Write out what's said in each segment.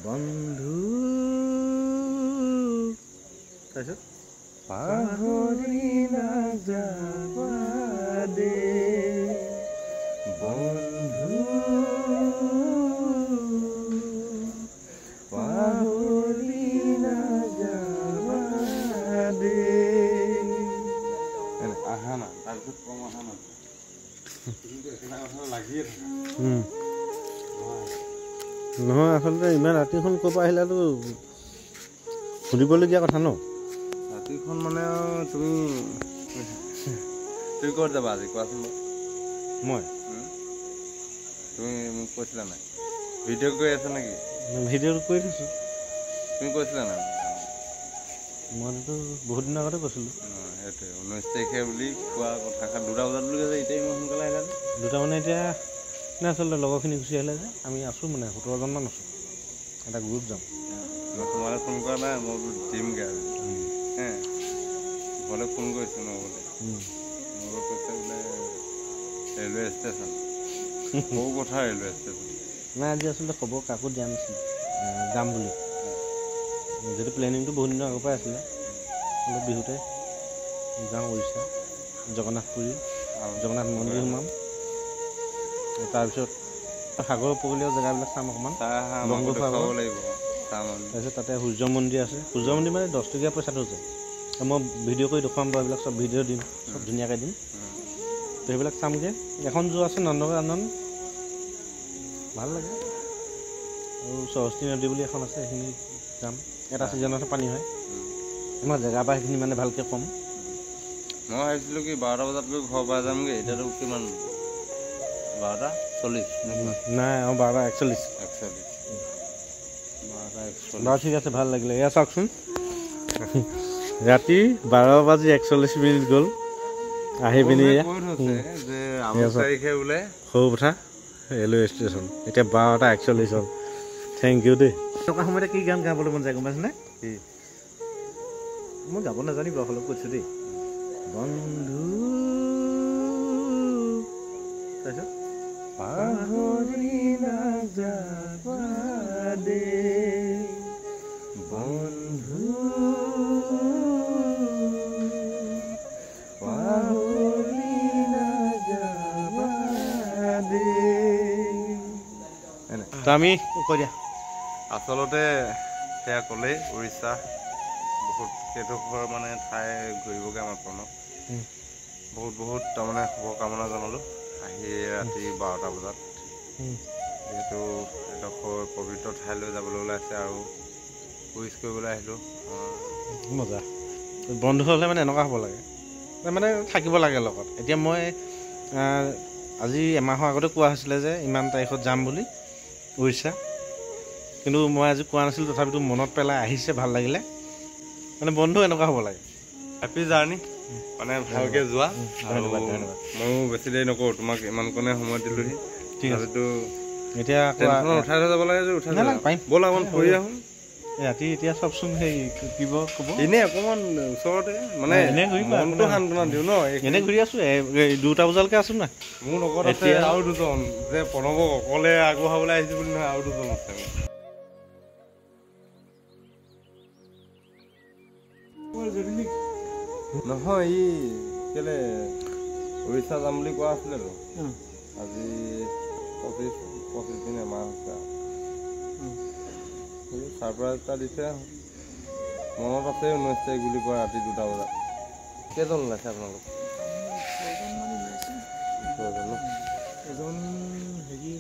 বন্ধু তাৰপিছত পাহৰি নাযাবা দে বন্ধু পাহৰি নাযাবা দে আহা না তাৰপিছত কম আহা না কিন্তু একেটা কথা লাগিয়ে থাকে নহয় আচলতে ইমান ৰাতিখন ক'ৰ পৰা আহিলাতো সুধিবলগীয়া কথা ন ৰাতিখন মানে তুমি ক'ত যাবা আজি কোৱাচোন মই তুমি মোক কৈছিলা নাই ভিডিঅ' কৰি আছা নেকি ভিডিঅ' কৰি থৈছোঁ তুমি কৈছিলা নাই মইতো বহুত দিনৰ আগতে কৈছিলোঁ সেইটোৱে 19 তাৰিখে বুলি কোৱা কথা 2টা বজাত বুলি কৈছে এতিয়া ইমান সোনকালে আহিলা 2টা মানে এতিয়া নে আচলতে লগৰখিনি গুচি আহিলে যে আমি আছোঁ মানে 17জনমান আছোঁ এটা গ্ৰুপ যাম তোমালৈ ফোন কৰা নাই মই দিমগৈ আৰু ঘৰলৈ ফোন কৰিছোঁ মই বোলে মোৰ কৈছে বোলে ৰেলৱে ষ্টেচন সৰু কথা ৰেলৱে ষ্টেচন নাই আজি আচলতে খবৰ কাকো দিয়া নাছিলোঁ যাম বুলি যিহেতু প্লেনিংটো বহুত দিনৰ আগৰ পৰাই আছিলে অলপ বিহুতে যাওঁ উৰিষ্যা জগন্নাথ পুৰী জগন্নাথ মন্দিৰ সোমাম তাৰপিছত সাগৰ উপকূলীয় জেগাবিলাক চাম অকণমান খাব লাগিব তাৰপিছত তাতে সূৰ্য মন্দিৰ আছে সূৰ্য মন্দিৰ মানে 10 টকীয়া পইচাটো আছে মই ভিডিঅ' কৰি দেখুৱাম বাৰু এইবিলাক চব ভিডিঅ' দিম চব ধুনীয়াকৈ দিম তো সেইবিলাক চামগৈ এখন যোৱা আছে নন্দনকানন ভাল লাগে আৰু সৰস্বতী নদী বুলি এখন আছে সেইখিনি যাম এটা ছিজনতে পানী হয় মই জেগা পৰা সেইখিনি মানে ভালকৈ ক'ম মই ভাবিছিলোঁ কি 12টা বজাত গৈ ঘৰৰ পৰা যামগৈ এতিয়াতো কিমান 12:40 নাই 12:41 বাৰু ঠিক আছে ভাল লাগিলে এয়া চাওকচোন ৰাতি 12:41 গ'ল আহি পিনি সৰু কথা ৰেলৱে ষ্টেচন এতিয়া 12:41 হ'ল থেংক ইউ দেই থকা সময়তে কি গান গাবলৈ মন যায় গম পাইছেনে মই গাব নাজানিব অলপ কৈছোঁ দেই বন্ধু তাৰপিছত পাহৰি নাযাবা দে বন্ধু পাহৰি নাযাবা দে তো আমি কৈ দিয়া আচলতে সেয়া ক'লেই উৰিষ্যা বহুত সেইডোখৰ মানে ঠাই ঘূৰিবগৈ আমাৰ প্ৰণৱ বহুত তাৰমানে শুভকামনা জনালোঁ আহি ৰাতি 12টা বজাত যিহেতু এডোখৰ পবিত্ৰ ঠাইলৈ যাবলৈ ওলাইছে আৰু উইচ কৰিবলৈ আহিলোঁ মজা বন্ধু হ'লে মানে এনেকুৱা হ'ব লাগে মানে থাকিব লাগে লগত এতিয়া মই আজি এমাহৰ আগতে কোৱা হৈছিলে যে ইমান তাৰিখত যাম বুলি উৰিষ্যা কিন্তু মই আজি কোৱা নাছিলোঁ তথাপিতো মনত পেলাই আহিছে ভাল লাগিলে মানে বন্ধু এনেকুৱা হ'ব লাগে হেপী জাৰ্ণি মানে ভালকৈ যোৱা ধন্যবাদ ময়ো বেছি দেৰি নকৰোঁ তোমাক ইমানকণে সময় দিলোঁহি ঠিক আছে এতিয়া উঠাই থৈ যাব লাগে যে উঠাই পাৰিম ব'ল অকণমান ফুৰি আহোঁ ৰাতি এতিয়া চবচোন সেই কিব ক'ব এনেই অকণমান ওচৰতে মানে এনেই ঘূৰি মনটো সান্তনা দিওঁ ন এনেই ঘূৰি আছোঁ 2টা বজালৈকে আছোঁ নাই মোৰ লগত আছে আৰু 2জন যে প্ৰণৱক অকলে আগবঢ়াবলৈ আহিছোঁ বুলি নহয় আৰু 2জন আছে নহয় ই কেলে উৰিষ্যা যাম বুলি কোৱা আছিলেতো আজি 25 দিন এমাহ হৈছে ছাৰপ্ৰাইজ এটা দিছে মনত আছে 19 তাৰিখ বুলি কোৱা ৰাতি 2টা বজাত কেইজন ওলাইছে আপোনালোক এজন হেৰি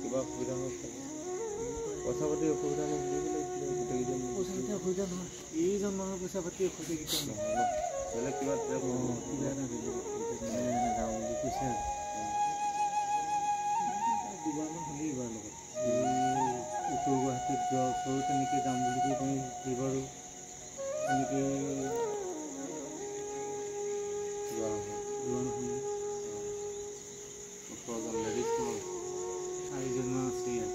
কিবা অসুবিধা হৈছে পইচা পাতি অসুবিধা অসুবিধা নহয় এইজন মানুহৰ পইচা পাতি অসুবিধা নহয় বেলেগ কিবা যাওঁ বুলি কৈছে দুবাৰমান হ'লেই এইবাৰ লগত উত্তৰ গুৱাহাটীত যোৱা ওচৰো তেনেকৈ যাম বুলি কৈ তুমি এইবাৰো তেনেকৈ যোৱা নহ'লে 18জন লেডিজ কিমান 4জনমান আছে ইয়াত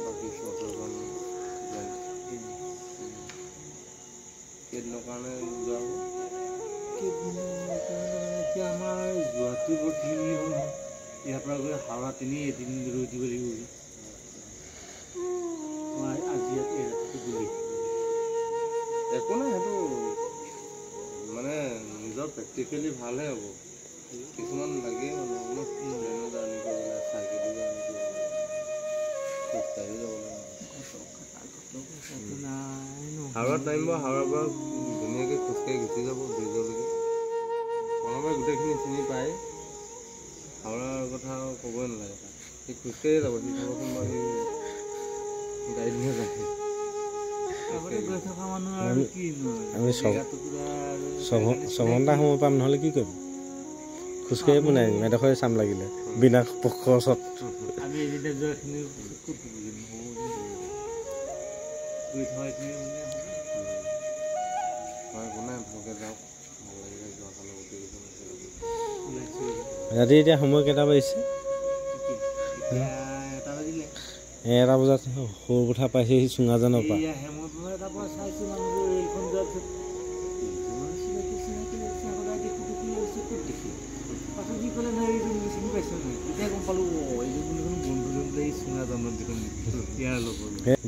বাকী 17জন কেইদিনৰ কাৰণে যোৱা হ'ব এতিয়া আমাৰ যোৱাটো বৰ খেলি হ'ল ইয়াৰ পৰা গৈ হাওৰা এদিন ৰৈ দিব লাগিব আজি ৰাতিটো গ'লি একো নাই সেইটো মানে নিজৰ প্ৰেক্টিকেলি ভালহে হ'ব কিছুমান লাগেই মানুহ ট্ৰেইনৰ জাৰ্ণি কৰিবলৈ চাইকেলো জাৰ্ণি কৰিবলৈ খোজকাঢ়ি যাবলৈ হাওৰাত নামিব হাওৰাৰ পৰা ধুনীয়াকৈ খোজকাঢ়ি গুচি যাব ব্ৰিজলৈকে কোনোবাই গোটেইখিনি চিনি পায় হাওৰাৰ কথা ক'বই নালাগে সি খোজকাঢ়িয়ে যাব সি চাবচোন বাৰু সি গাড়ী দিহে যায় আমি ছঘণ্টা সময় পাম নহ'লে কি কৰিম খোজকাঢ়ি পোৱা নাই এডোখৰে চাম লাগিলে বিনা খৰচত আমি এদিনে যোৱাখিনি ৰাতি এতিয়া সময় কেইটা বাজিছে 1টা বজাত সৰু কথা পাইছে সি চুঙাজানৰ পৰা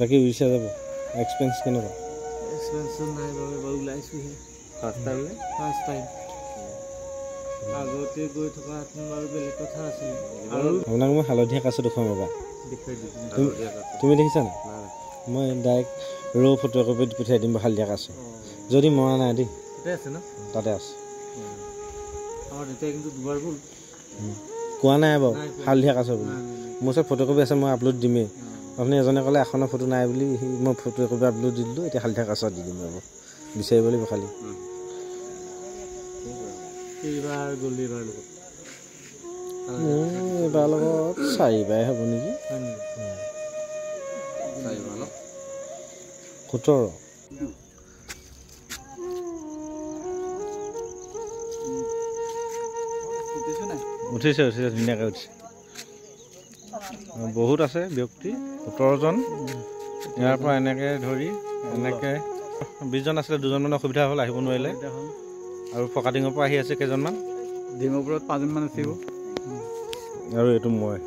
বাকী উৰিষ্যা যাব এক্সপেৰিয়েঞ্চ কেনেকুৱা নাই বাৰু ওলাইছোহে ফাৰ্ষ্ট টাইম আগতে গৈ থকা বাৰু বেলেগ কথা আছিল আৰু আপোনাক মই হালধীয়া কাছটো দেখুৱাম এবাৰ দেখুৱাই দিম তুমি দেখিছা নাই মই ডাইৰেক্ট ৰৌ ফটো একপি পঠিয়াই দিম হালধীয়া কাছ যদি মৰা নাই দেই আছে ন তাতে আছে আমাৰ দেউতাই কিন্তু দুবাৰ গ'ল কোৱা নাই বাৰু হালধীয়া কাছ বুলি মোৰ ওচৰত ফটোকপি আছে মই আপলোড দিমেই আপুনি এজনে ক'লে এখনৰ ফটো নাই বুলি মই ফটো একপি আপলোড দি দিলোঁ এতিয়া হালধীয়া কাছ দি দিম ৰ'ব বিচাৰিব লাগিব খালি এইবাৰ গ'লে এইবাৰ লগত এইবাৰ লগত 4বাৰে হ'ব নেকি 17 উঠিছে ধুনীয়াকৈ উঠিছে বহুত আছে ব্যক্তি 17জন ইয়াৰ পৰা এনেকৈ ধৰি এনেকৈ 20জন আছিলে 2জনমান অসুবিধা হ'ল আহিব নোৱাৰিলে আৰু ফকাটিঙৰ পৰা আহি আছে কেইজনমান ডিঙৰ ওপৰত 5জনমান আছে আৰু এইটো মই